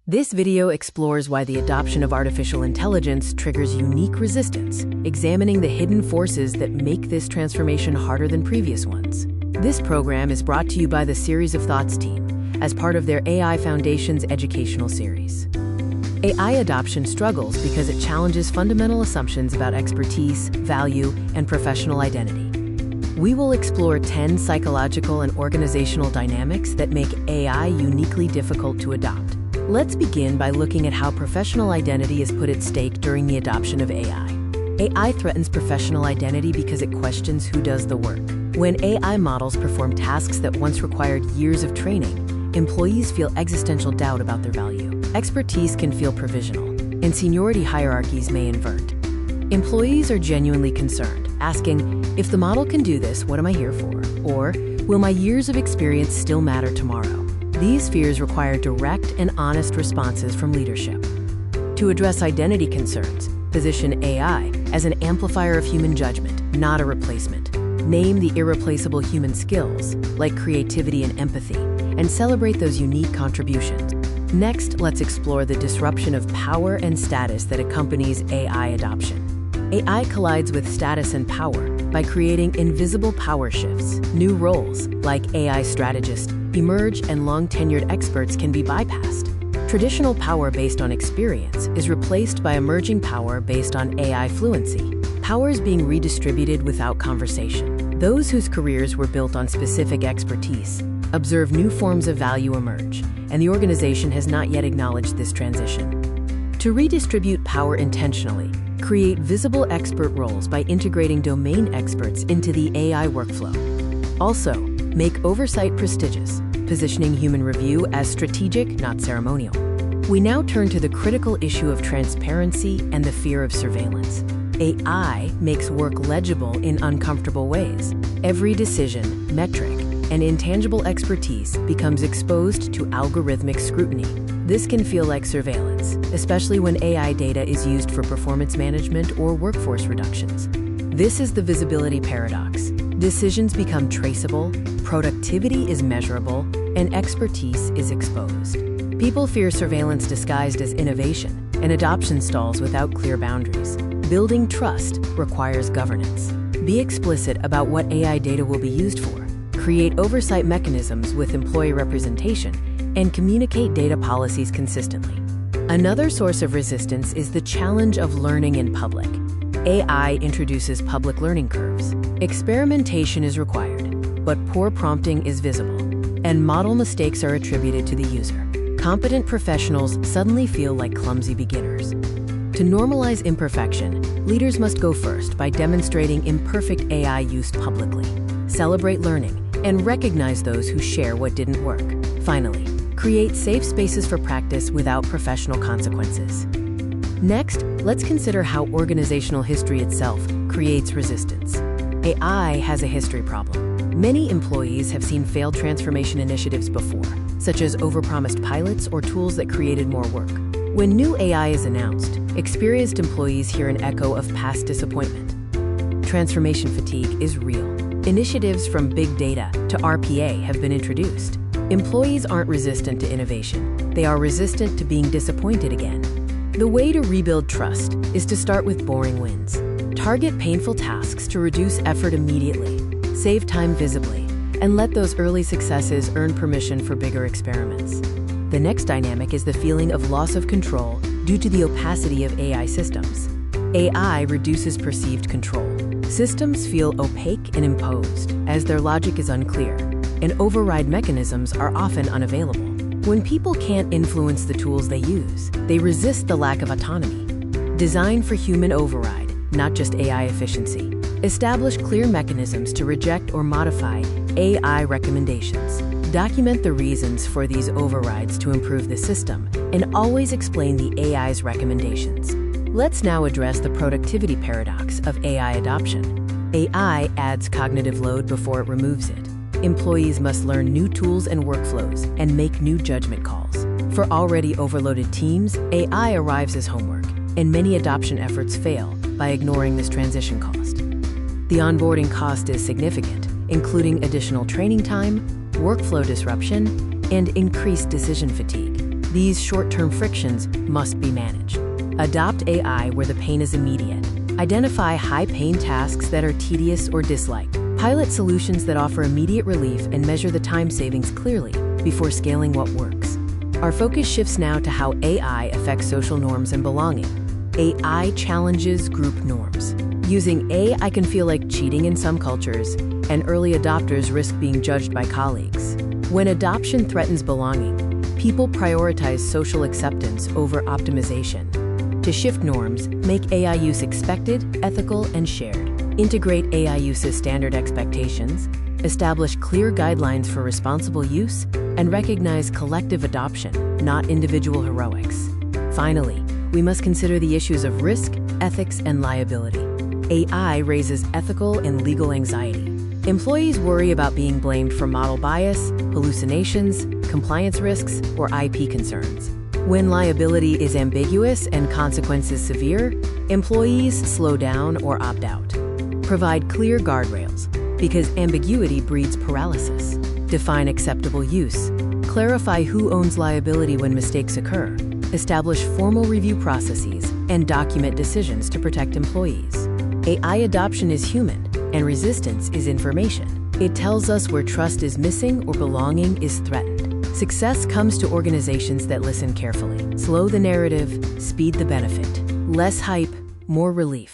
This video explores why the adoption of artificial intelligence triggers unique resistance, examining the hidden forces that make this transformation harder than previous ones. This program is brought to you by the Series of Thoughts team as part of their AI Foundation's educational series. AI adoption struggles because it challenges fundamental assumptions about expertise, value, and professional identity. We will explore 10 psychological and organizational dynamics that make AI uniquely difficult to adopt. Let's begin by looking at how professional identity is put at stake during the adoption of AI. AI threatens professional identity because it questions who does the work. When AI models perform tasks that once required years of training, employees feel existential doubt about their value. Expertise can feel provisional, and seniority hierarchies may invert. Employees are genuinely concerned, asking, if the model can do this, what am I here for? Or, will my years of experience still matter tomorrow? These fears require direct and honest responses from leadership. To address identity concerns, position AI as an amplifier of human judgment, not a replacement. Name the irreplaceable human skills, like creativity and empathy, and celebrate those unique contributions. Next, let's explore the disruption of power and status that accompanies AI adoption. AI collides with status and power by creating invisible power shifts. New roles, like AI strategist, emerge, and long-tenured experts can be bypassed. Traditional power based on experience is replaced by emerging power based on AI fluency. Power is being redistributed without conversation. Those whose careers were built on specific expertise observe new forms of value emerge, and the organization has not yet acknowledged this transition. To redistribute power intentionally, create visible expert roles by integrating domain experts into the AI workflow. Also, make oversight prestigious, positioning human review as strategic, not ceremonial. We now turn to the critical issue of transparency and the fear of surveillance. AI makes work legible in uncomfortable ways. Every decision, metric, and intangible expertise becomes exposed to algorithmic scrutiny. This can feel like surveillance, especially when AI data is used for performance management or workforce reductions. This is the visibility paradox. Decisions become traceable, productivity is measurable, and expertise is exposed. People fear surveillance disguised as innovation, and adoption stalls without clear boundaries. Building trust requires governance. Be explicit about what AI data will be used for. Create oversight mechanisms with employee representation, and communicate data policies consistently. Another source of resistance is the challenge of learning in public. AI introduces public learning curves. Experimentation is required, but poor prompting is visible, and model mistakes are attributed to the user. Competent professionals suddenly feel like clumsy beginners. To normalize imperfection, leaders must go first by demonstrating imperfect AI use publicly. Celebrate learning and recognize those who share what didn't work. Finally, create safe spaces for practice without professional consequences. Next, let's consider how organizational history itself creates resistance. AI has a history problem. Many employees have seen failed transformation initiatives before, such as overpromised pilots or tools that created more work. When new AI is announced, experienced employees hear an echo of past disappointment. Transformation fatigue is real. Initiatives from big data to RPA have been introduced. Employees aren't resistant to innovation. They are resistant to being disappointed again. The way to rebuild trust is to start with boring wins. Target painful tasks to reduce effort immediately, save time visibly, and let those early successes earn permission for bigger experiments. The next dynamic is the feeling of loss of control due to the opacity of AI systems. AI reduces perceived control. Systems feel opaque and imposed, as their logic is unclear, and override mechanisms are often unavailable. When people can't influence the tools they use, they resist the lack of autonomy. Design for human override, not just AI efficiency. Establish clear mechanisms to reject or modify AI recommendations. Document the reasons for these overrides to improve the system, and always explain the AI's recommendations. Let's now address the productivity paradox of AI adoption. AI adds cognitive load before it removes it. Employees must learn new tools and workflows and make new judgment calls. For already overloaded teams, AI arrives as homework, and many adoption efforts fail by ignoring this transition cost. The onboarding cost is significant, including additional training time, workflow disruption, and increased decision fatigue. These short-term frictions must be managed. Adopt AI where the pain is immediate. Identify high-pain tasks that are tedious or disliked. Pilot solutions that offer immediate relief and measure the time savings clearly before scaling what works. Our focus shifts now to how AI affects social norms and belonging. AI challenges group norms. Using AI can feel like cheating in some cultures, and early adopters risk being judged by colleagues. When adoption threatens belonging, people prioritize social acceptance over optimization. To shift norms, make AI use expected, ethical, and shared. Integrate AI use as standard expectations, establish clear guidelines for responsible use, and recognize collective adoption, not individual heroics. Finally, we must consider the issues of risk, ethics, and liability. AI raises ethical and legal anxiety. Employees worry about being blamed for model bias, hallucinations, compliance risks, or IP concerns. When liability is ambiguous and consequences severe, employees slow down or opt out. Provide clear guardrails, because ambiguity breeds paralysis. Define acceptable use. Clarify who owns liability when mistakes occur. Establish formal review processes and document decisions to protect employees. AI adoption is human, and resistance is information. It tells us where trust is missing or belonging is threatened. Success comes to organizations that listen carefully. Slow the narrative, speed the benefit. Less hype, more relief.